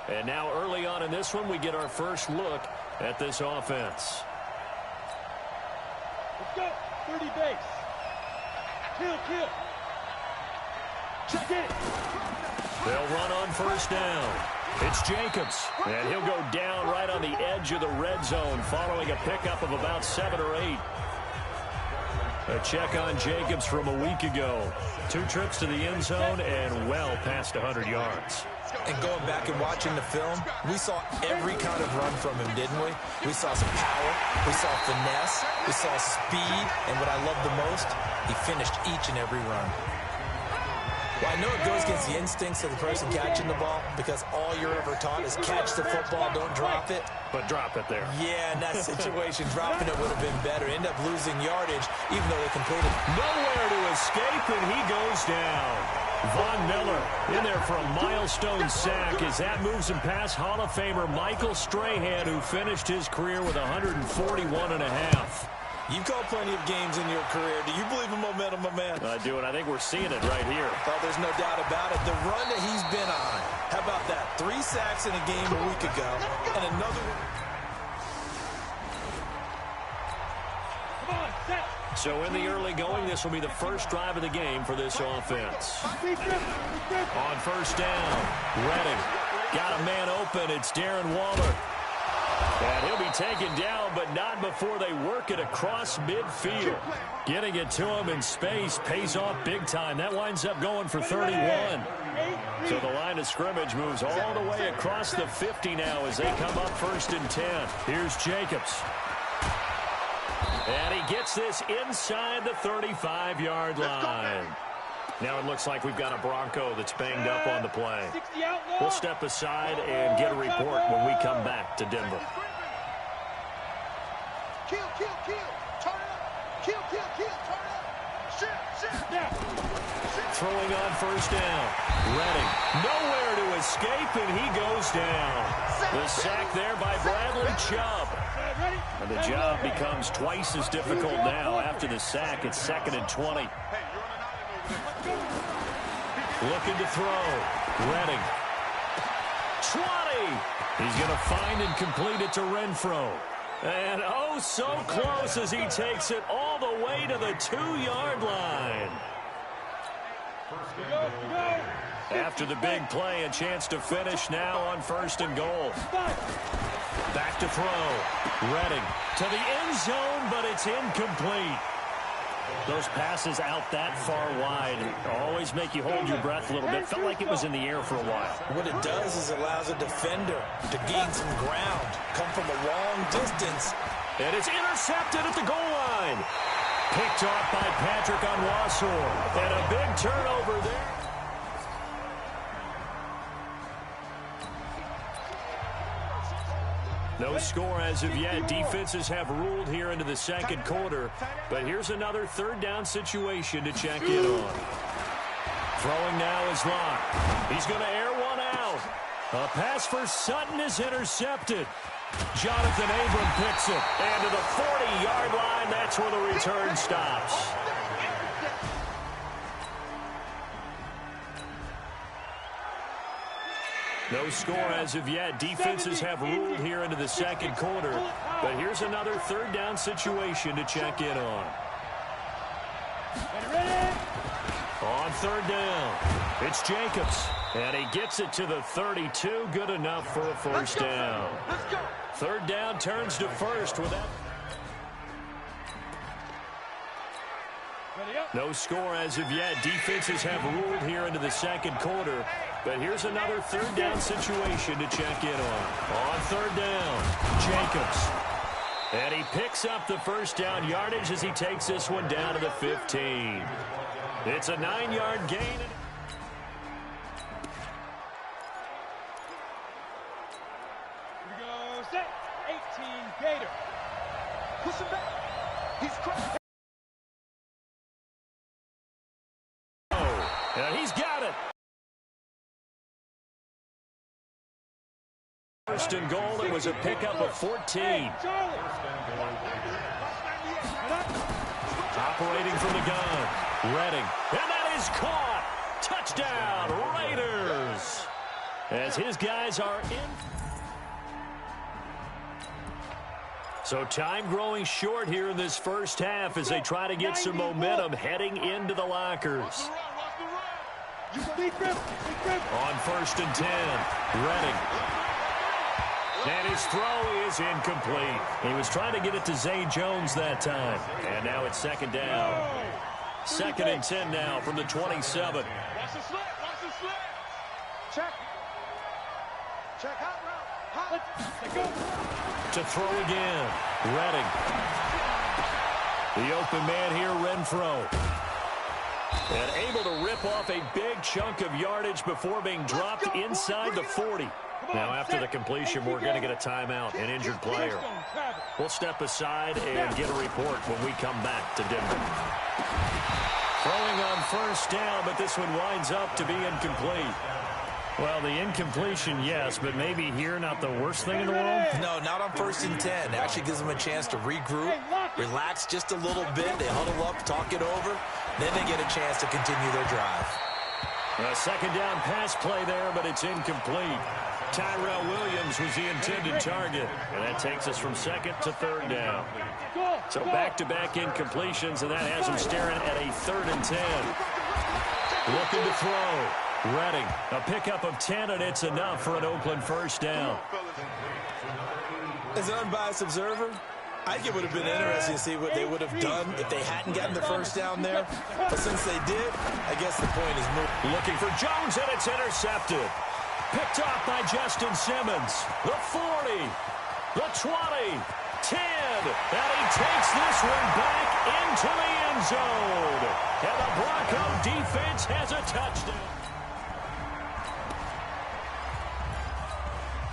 And now early on in this one, we get our first look at this offense. Let's go. 30 base. Kill. Check it. They'll run on first down. It's Jacobs, and he'll go down right on the edge of the red zone following a pickup of about 7 or 8. A check on Jacobs from a week ago. 2 trips to the end zone and well past 100 yards. And going back and watching the film, we saw every kind of run from him, didn't we? We saw some power, we saw finesse, we saw speed, and what I love the most, he finished each and every run. Well, I know it goes against the instincts of the person catching the ball because all you're ever taught is catch the football, don't drop it. But drop it there. Yeah, in that situation, dropping it would have been better. End up losing yardage, even though they completed. Nowhere to escape, and he goes down. Von Miller in there for a milestone sack as that moves him past Hall of Famer Michael Strahan, who finished his career with 141 and a half. You've called plenty of games in your career. Do you believe in momentum, my man? I do, and I think we're seeing it right here. Oh, there's no doubt about it. The run that he's been on. How about that? 3 sacks in a game a week ago, and another one. Come on, set. So in the early going, this will be the first drive of the game for this offense. On first down, Redding got a man open. It's Darren Waller. And he'll be taken down, but not before they work it across midfield. Getting it to him in space pays off big time. That winds up going for 31. So the line of scrimmage moves all the way across the 50 now as they come up 1st and 10. Here's Jacobs. And he gets this inside the 35-yard line. Now it looks like we've got a Bronco that's banged up on the play. We'll step aside and get a report when we come back to Denver. Kill. Turn up. Kill. Turn up. Shit. Throwing on first down. Redding. Nowhere to escape, and he goes down. The sack there by Bradley Chubb. And the job becomes twice as difficult now. After the sack, it's 2nd and 20. Looking to throw. Redding. 20. He's going to find and complete it to Renfro. And oh, so close as he takes it all the way to the 2-yard line. After the big play, a chance to finish now on 1st and goal. Back to throw. Redding to the end zone, but it's incomplete. Those passes out that far wide always make you hold your breath a little bit. Felt like it was in the air for a while. What it does is allows a defender to gain some ground, come from a long distance. And it's intercepted at the goal line. Picked off by Patrick Onwuasor. And a big turnover there. No score as of yet. Defenses have ruled here into the 2nd quarter. But here's another 3rd down situation to check in on. Throwing now is Locke. He's going to air one out. A pass for Sutton is intercepted. Jonathan Abram picks it. And to the 40-yard line, that's where the return stops. No score as of yet. Defenses have ruled here into the 2nd quarter. But here's another 3rd down situation to check in on. On 3rd down, it's Jacobs. And he gets it to the 32. Good enough for a first down. 3rd down turns to 1st with that. No score as of yet. Defenses have ruled here into the 2nd quarter. But here's another 3rd down situation to check in on 3rd down, Jacobs. And he picks up the first down yardage as he takes this one down to the 15. It's a 9-yard gain. Here we go, set. 18, Gator. Push him back. He's cracked. And he's got it. 1st and goal. It was a pickup of 14. Operating from the gun. Redding. And that is caught. Touchdown, Raiders. as his guys are in. So time growing short here in this first half as they try to get some momentum heading into the lockers. On 1st and 10, Redding. And his throw is incomplete. He was trying to get it to Zay Jones that time. And now it's 2nd down. 2nd and 10 now from the 27. Watch the slant. Watch the slant. Check. Check. Hot route. To throw again. Redding. The open man here, Renfro. And able to rip off a big chunk of yardage before being dropped inside the 40. Now after the completion, we're going to get a timeout, an injured player. We'll step aside and get a report when we come back to Denver. Throwing on 1st down, but this one winds up to be incomplete. Well, the incompletion, yes, but maybe here not the worst thing in the world? No, not on 1st and 10. It actually gives them a chance to regroup, relax just a little bit. They huddle up, talk it over. Then they get a chance to continue their drive. A 2nd down pass play there, but it's incomplete. Tyrell Williams was the intended target. And that takes us from 2nd to 3rd down. So back-to-back incompletions, and that has them staring at a 3rd and 10. Looking to throw. Redding, a pickup of 10, and it's enough for an Oakland 1st down. As an unbiased observer, I think it would have been interesting to see what they would have done if they hadn't gotten the 1st down there. But since they did, I guess the point is moved. Looking for Jones, and it's intercepted. Picked off by Justin Simmons. The 40, the 20, 10, and he takes this one back into the end zone. And the Bronco defense has a touchdown.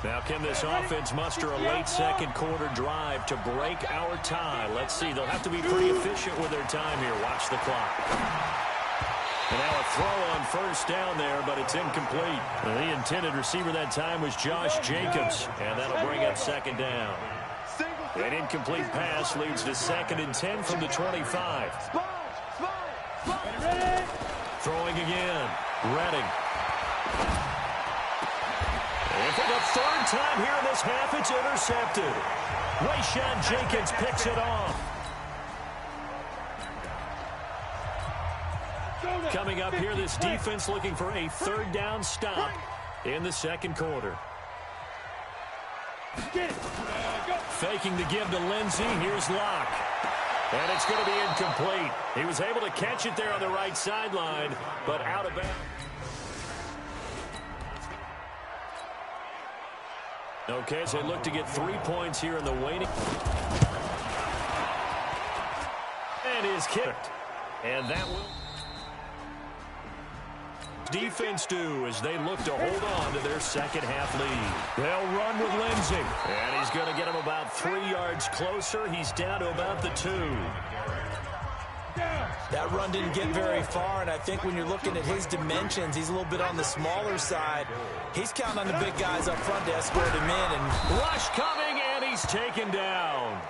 Now, can this offense muster a late 2nd quarter drive to break our tie? Let's see. They'll have to be pretty efficient with their time here. Watch the clock. And now a throw on 1st down there, but it's incomplete. The intended receiver that time was Josh Jacobs, and that'll bring up 2nd down. An incomplete pass leads to 2nd and 10 from the 25. Throwing again. Redding. And for the 3rd time here in this half, it's intercepted. Rayshawn Jenkins picks it off. Coming up here, this defense looking for a 3rd down stop in the 2nd quarter. Faking the give to Lindsey. Here's Locke. And it's going to be incomplete. He was able to catch it there on the right sideline, but out of bounds. Okay, so they look to get 3 points here in the waiting. And is kicked. And that will defense do as they look to hold on to their 2nd half lead. They'll run with Lindsey. And he's going to get him about 3 yards closer. He's down to about the 2. That run didn't get very far, and I think when you're looking at his dimensions, he's a little bit on the smaller side. He's counting on the big guys up front to escort him in. And rush coming, and he's taken down.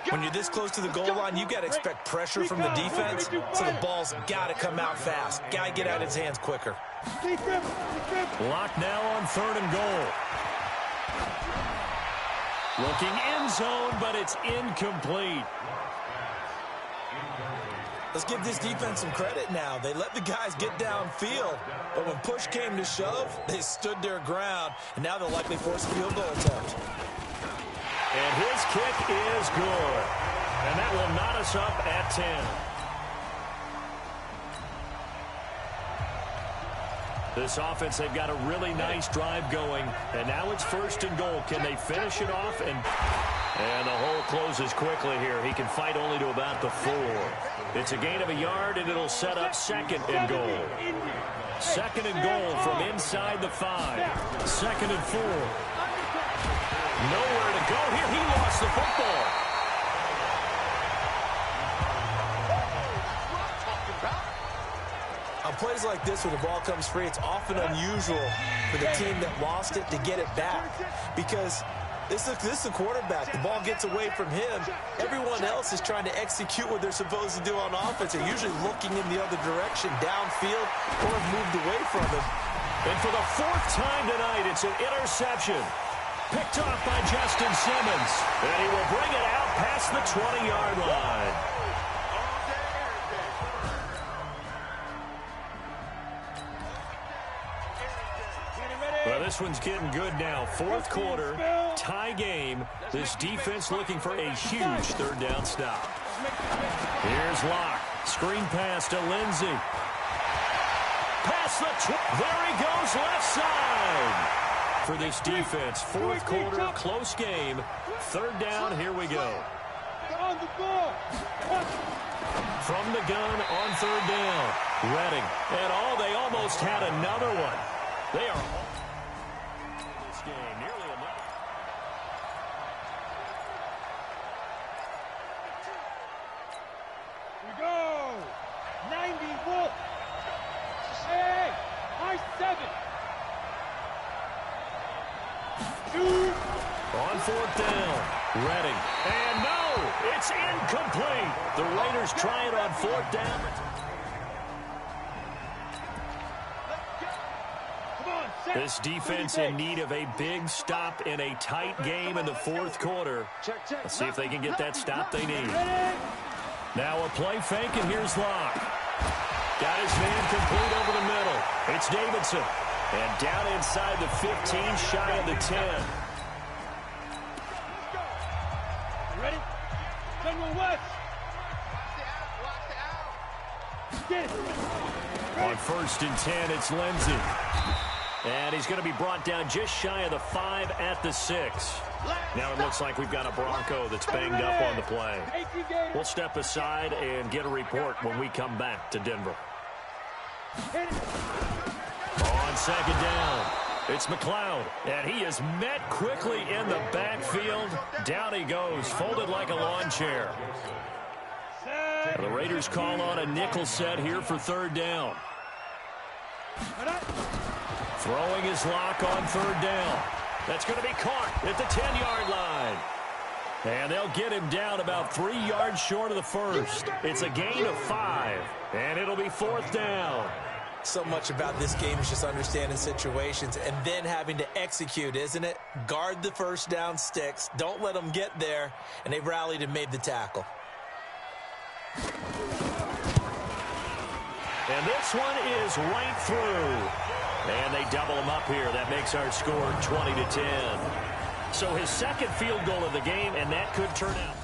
When you're this close to the goal line, you got to expect pressure from the defense, so the ball's got to come out fast. Got to get out of his hands quicker. Locked now on 3rd and goal. Looking end zone, but it's incomplete. Let's give this defense some credit now. They let the guys get downfield, but when push came to shove, they stood their ground, and now they'll likely force a field goal attempt. And his kick is good. And that will knot us up at 10. This offense, they've got a really nice drive going. And now it's 1st and goal. Can they finish it off? And the hole closes quickly here. He can fight only to about the 4. It's a gain of a yard, and it'll set up 2nd and goal. 2nd and goal from inside the 5. 2nd and 4. Nowhere to go here. He lost the football. On plays like this, when the ball comes free, it's often unusual for the team that lost it to get it back, because this is the quarterback. The ball gets away from him. Everyone else is trying to execute what they're supposed to do on offense. They're usually looking in the other direction, downfield, or have moved away from him. And for the fourth time tonight, it's an interception. Picked off by Justin Simmons. And he will bring it out past the 20-yard line. Well, this one's getting good now. Fourth quarter, tie game. This defense looking for a huge third down stop. Here's Locke. Screen pass to Lindsey. Past the there he goes, left side. For this defense, fourth quarter, close game. Third down, here we go. From the gun on third down. Redding. And they almost had another one. They are this game nearly enough. We go. 90 Wolf. Hey, high 7. On fourth down, Redding. And no, it's incomplete. The Raiders try it on fourth down. This defense in need of a big stop in a tight game in the fourth quarter. Let's see if they can get that stop they need. Now a play fake, and here's Locke. Got his man complete over the middle. It's Davidson. And down inside the 15, shy of the 10. Ready? General West. Get it. On first and 10, it's Lindsey. And he's going to be brought down just shy of the 5 at the 6. Now it looks like we've got a Bronco that's banged up on the play. We'll step aside and get a report when we come back to Denver. On second down, it's McLeod, and he is met quickly in the backfield. Down he goes, folded like a lawn chair. The Raiders call on a nickel set here for third down. Throwing his Lock on third down. That's going to be caught at the 10-yard line. And they'll get him down about 3 yards short of the first. It's a gain of 5, and it'll be fourth down. So much about this game is just understanding situations and then having to execute, isn't it? Guard the first down sticks. Don't let them get there. And they rallied and made the tackle. And this one is right through. And they double him up here. That makes our score 20-10. So his second field goal of the game, and that could turn out.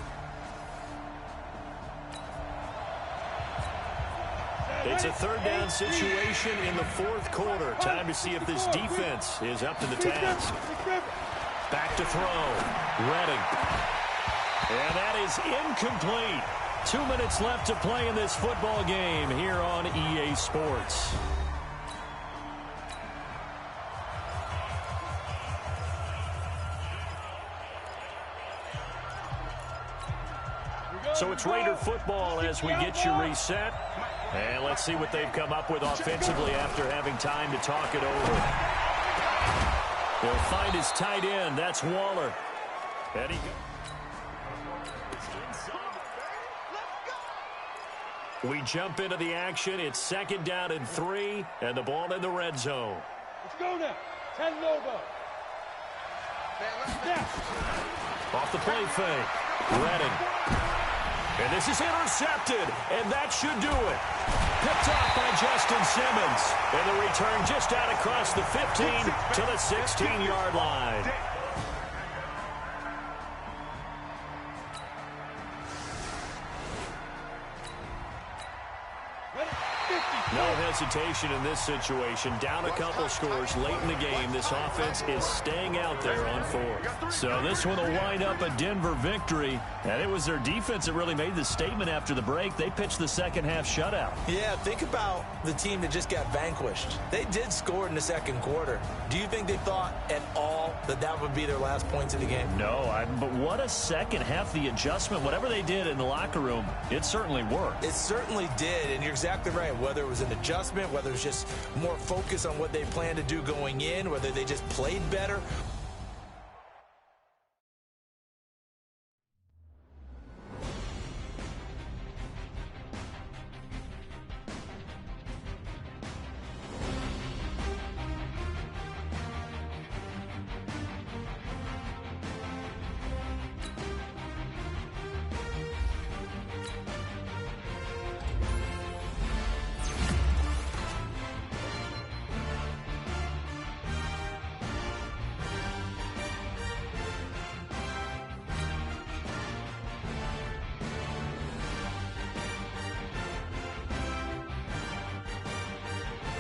It's a third down situation in the fourth quarter. Time to see if this defense is up to the task. Back to throw. Redding. And that is incomplete. 2 minutes left to play in this football game here on EA Sports. So it's Raider football as we get you reset. And let's see what they've come up with offensively after having time to talk it over. They'll find his tight end. That's Waller. And we jump into the action. It's second down and 3, and the ball in the red zone. Let's go now. 10 Lobo. Off the play fake. Redding. And this is intercepted, and that should do it. Picked off by Justin Simmons. And the return just out across the 15 to the 16-yard line. No hesitation in this situation. Down a couple scores late in the game. This offense is staying out there on fourth. So this one will wind up a Denver victory. And it was their defense that really made the statement after the break. They pitched the second half shutout. Yeah, think about the team that just got vanquished. They did score in the second quarter. Do you think they thought at all that that would be their last points of the game? No, but what a second half. The adjustment, whatever they did in the locker room, it certainly worked. It certainly did, and you're exactly right. Whether it was an adjustment, whether it was just more focus on what they planned to do going in, whether they just played better,